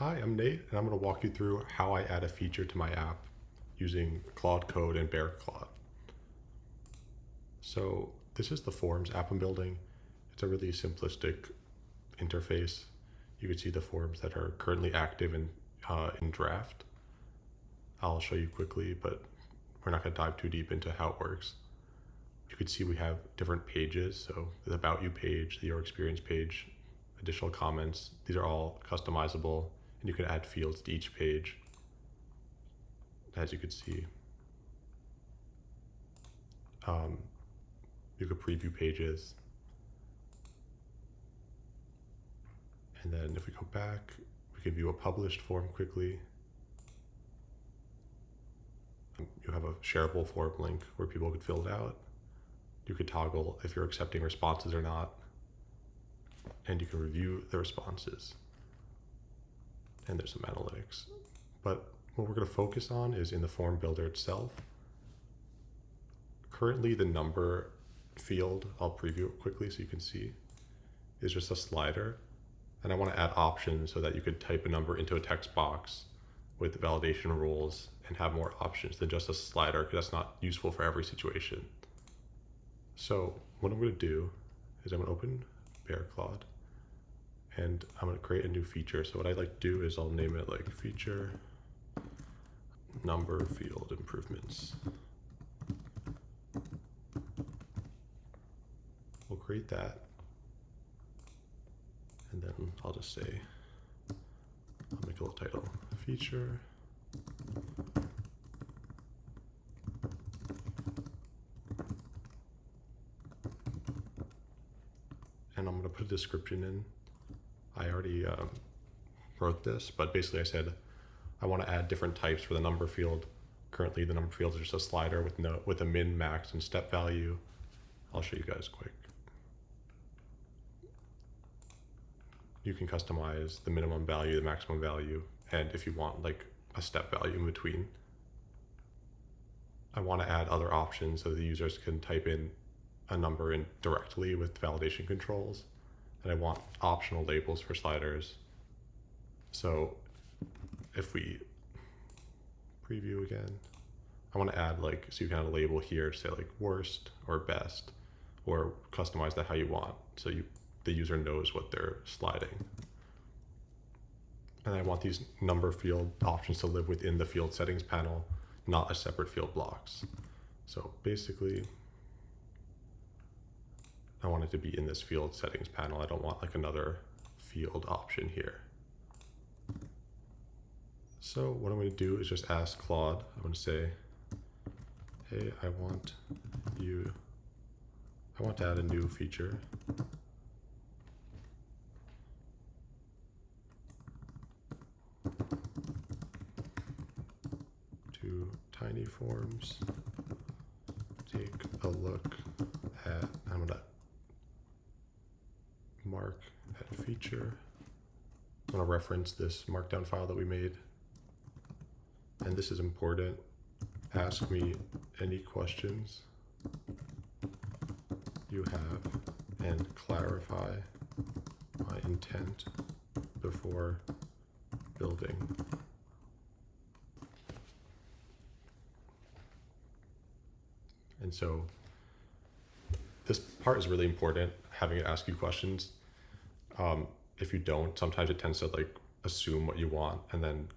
Hi, I'm Nate, and I'm going to walk you through how I add a feature to my app using Claude Code and BearClaude. So this is the Forms app I'm building. It's a really simplistic interface. You can see the forms that are currently active and in draft. I'll show you quickly, but we're not going to dive too deep into how it works. You can see we have different pages. So the About You page, the Your Experience page, additional comments. These are all customizable, and you can add fields to each page, as you could see. You could preview pages. And then if we go back, we can view a published form quickly. You have a shareable form link where people could fill it out. You could toggle if you're accepting responses or not. And you can review the responses. And there's some analytics. But what we're going to focus on is in the form builder itself. Currently, the number field, I'll preview it quickly so you can see, is just a slider. And I want to add options so that you could type a number into a text box with validation rules and have more options than just a slider, because that's not useful for every situation. So what I'm going to do is I'm going to open BearClaude and I'm going to create a new feature. So what I'd like to do is I'll name it like feature number field improvements. We'll create that. And then I'll just say, I'll make a little title, feature. And I'm going to put a description in. I already wrote this, but basically I said I want to add different types for the number field. Currently the number field is just a slider with a min, max, and step value. I'll show you guys quick. You can customize the minimum value, the maximum value, and if you want like a step value in between. I want to add other options so the users can type in a number in directly with validation controls. And I want optional labels for sliders. So if we preview again, I want to add like, so you can add a label here, say like worst or best, or customize that how you want. So the user knows what they're sliding. And I want these number field options to live within the field settings panel, not as separate field blocks. So basically, I want it to be in this field settings panel. I don't want like another field option here. So what I'm going to do is just ask Claude. I'm going to say, hey, I want to add a new feature. To tiny forms. Take a look at, I'm going to mark at feature. I'm going to reference this markdown file that we made. And this is important. Ask me any questions you have and clarify my intent before building. And so this part is really important, having it ask you questions. If you don't, sometimes it tends to like assume what you want, and then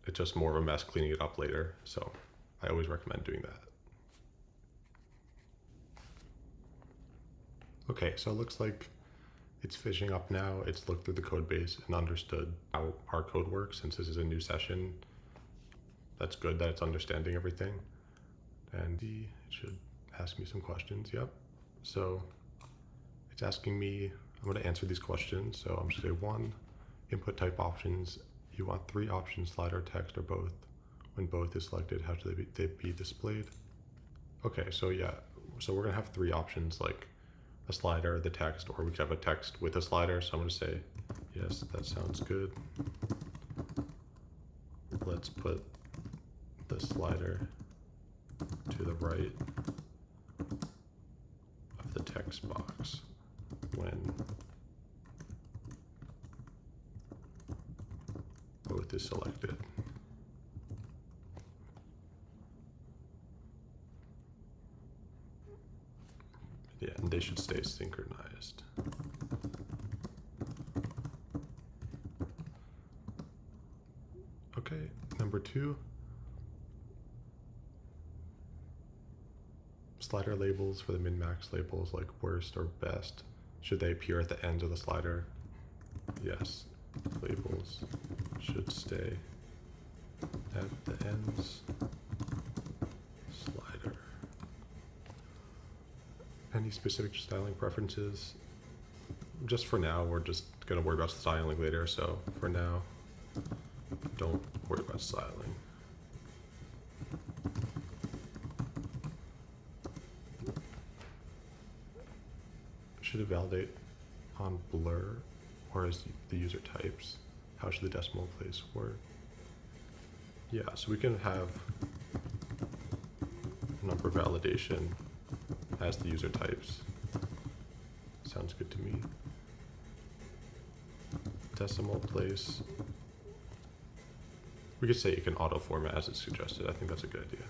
it's just more of a mess cleaning it up later. So I always recommend doing that. Okay, so it looks like it's finishing up now. It's looked through the code base and understood how our code works. Since this is a new session, that's good that it's understanding everything. And it should ask me some questions. Yep. So it's asking me, I'm going to answer these questions. So I'm just going to say 1, input type options. You want 3 options, slider, text, or both. When both is selected, how should they be displayed? Okay, so yeah, so we're going to have 3 options, like a slider, the text, or we could have a text with a slider. So I'm going to say, yes, that sounds good. Let's put the slider to the right of the text box when both both is selected. Yeah, and they should stay synchronized. Okay, number 2. Slider labels for the min-max labels, like worst or best. Should they appear at the ends of the slider? Yes, labels should stay at the ends. Slider. Any specific styling preferences? Just for now, we're just gonna worry about styling later, so for now, don't worry about styling. Should it validate on blur or as the user types? How should the decimal place work? Yeah, so we can have number validation as the user types. Sounds good to me. Decimal place. We could say it can auto format as it's suggested. I think that's a good idea.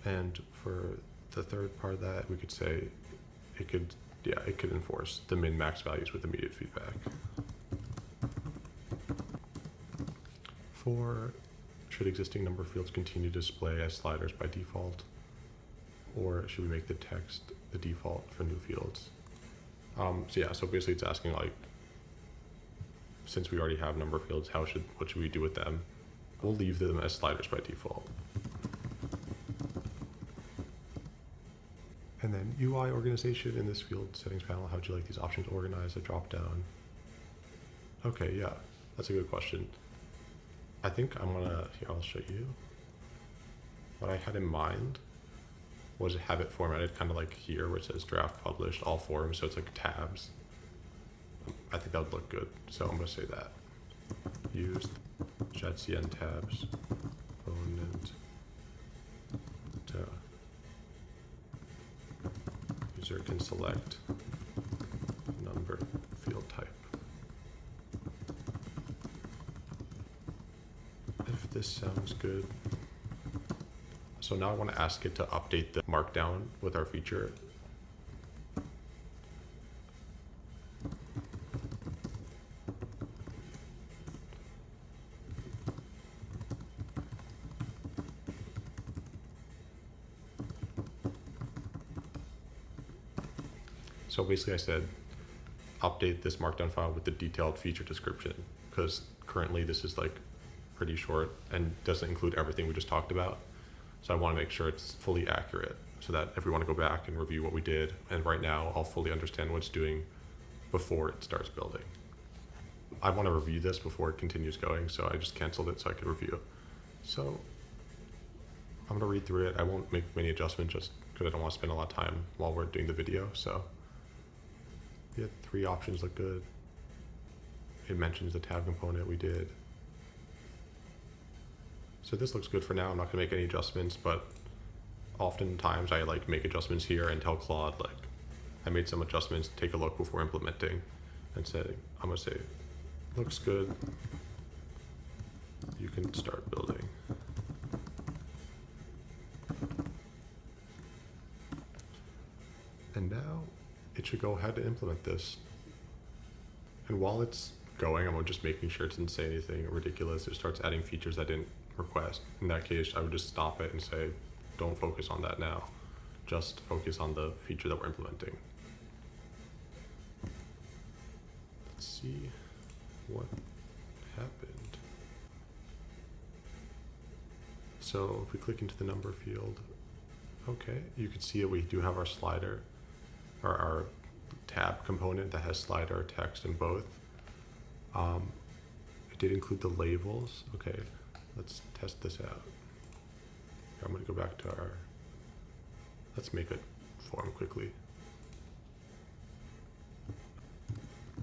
And for the third part of that, we could say it could enforce the min-max values with immediate feedback. 4, should existing number fields continue to display as sliders by default? Or should we make the text the default for new fields? So basically it's asking, like, since we already have number fields, what should we do with them? We'll leave them as sliders by default. And then UI organization in this field settings panel, how would you like these options organized? A drop down. Okay, yeah, that's a good question. I think here, I'll show you. What I had in mind was have it formatted kind of like here where it says draft published, all forms, so it's like tabs. I think that would look good, so I'm gonna say that. Use JetCN tabs, component, user can select number field type. If this sounds good. So now I want to ask it to update the markdown with our feature. So basically I said, update this markdown file with the detailed feature description, because currently this is like pretty short and doesn't include everything we just talked about. So I want to make sure it's fully accurate so that if we want to go back and review what we did, and right now I'll fully understand what it's doing before it starts building. I want to review this before it continues going, so I just canceled it so I could review. So I'm going to read through it. I won't make many adjustments just because I don't want to spend a lot of time while we're doing the video. So yeah, 3 options look good. It mentions the tab component we did. So this looks good for now. I'm not gonna make any adjustments, but oftentimes I like make adjustments here and tell Claude, like, I made some adjustments, take a look before implementing, and I'm gonna say, looks good. You can start building. And now it should go ahead and implement this. And while it's going, I'm just making sure it doesn't say anything ridiculous. It starts adding features I didn't request. In that case, I would just stop it and say, don't focus on that now. Just focus on the feature that we're implementing. Let's see what happened. So if we click into the number field, okay, you can see that we do have our slider, or our tab component that has slider text in both. It did include the labels. Okay, let's test this out. I'm gonna go back to let's make a form quickly.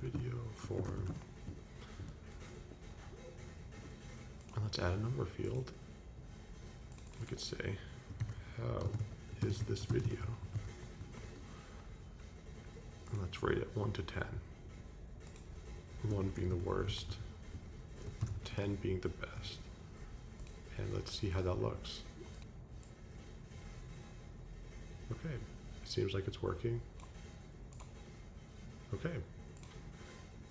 Video form. And let's add a number field. We could say, how is this video? And let's rate it 1 to 10. 1 being the worst, 10 being the best. And let's see how that looks. Okay, it seems like it's working. Okay,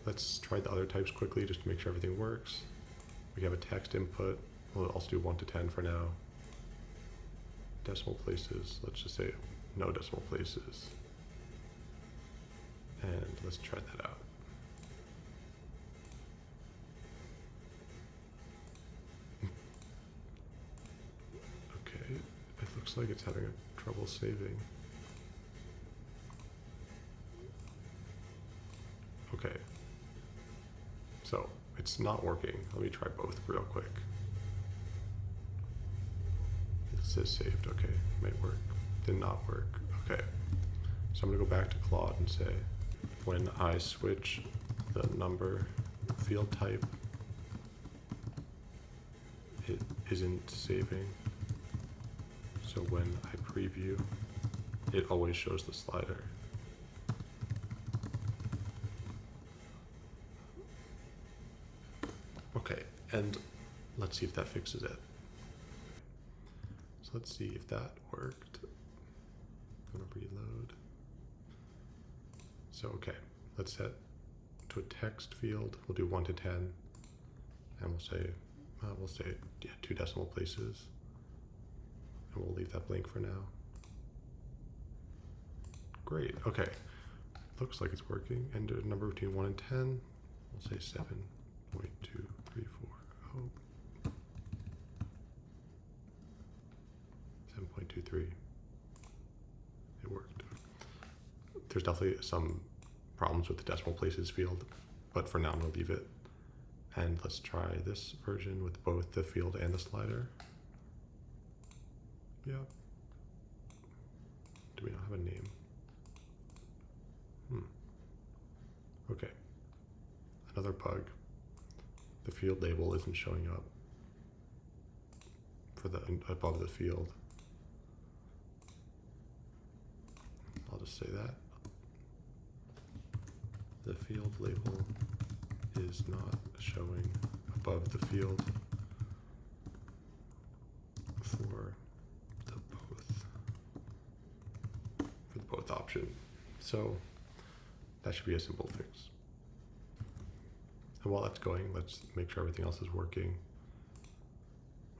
let's try the other types quickly just to make sure everything works. We have a text input. We'll also do 1 to 10 for now. Decimal places, let's just say no decimal places. And let's try that out. Okay, it looks like it's having trouble saving. Okay, so it's not working. Let me try both real quick. It says saved, okay, might work. Did not work, okay. So I'm gonna go back to Claude and say, when I switch the number field type, it isn't saving. So when I preview, it always shows the slider. Okay, and let's see if that fixes it. So let's see if that worked. I'm gonna reload. So okay, let's set to a text field. We'll do 1 to 10, and we'll say yeah, 2 decimal places, and we'll leave that blank for now. Great. Okay, looks like it's working. And a number between 1 and 10. We'll say 7.234. 7.23. It worked. There's definitely some problems with the decimal places field, but for now I'm gonna leave it. And let's try this version with both the field and the slider. Yeah. Do we not have a name? Okay. Another bug. The field label isn't showing up for the above the field. I'll just say that. The field label is not showing above the field for the both option. So that should be a simple fix. And while that's going, let's make sure everything else is working.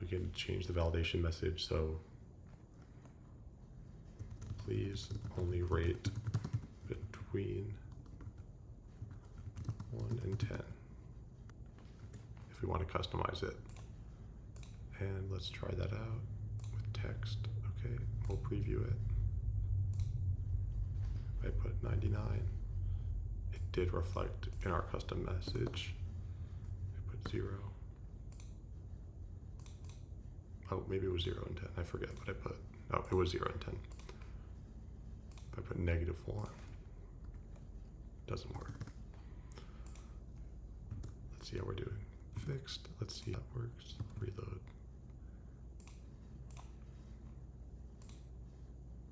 We can change the validation message. So please only rate between 1 and 10 if we want to customize it. And let's try that out with text. Okay, we'll preview it. If I put 99, it did reflect in our custom message. I put 0. Oh, maybe it was 0 and 10. I forget what I put. No, it was 0 and 10. If I put -1, doesn't work. Let's see how we're doing. Fixed. Let's see how it works. Reload.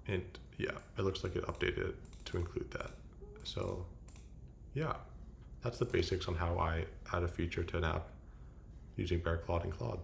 And yeah, it looks like it updated to include that. So yeah, that's the basics on how I add a feature to an app using BearClaude and Claude.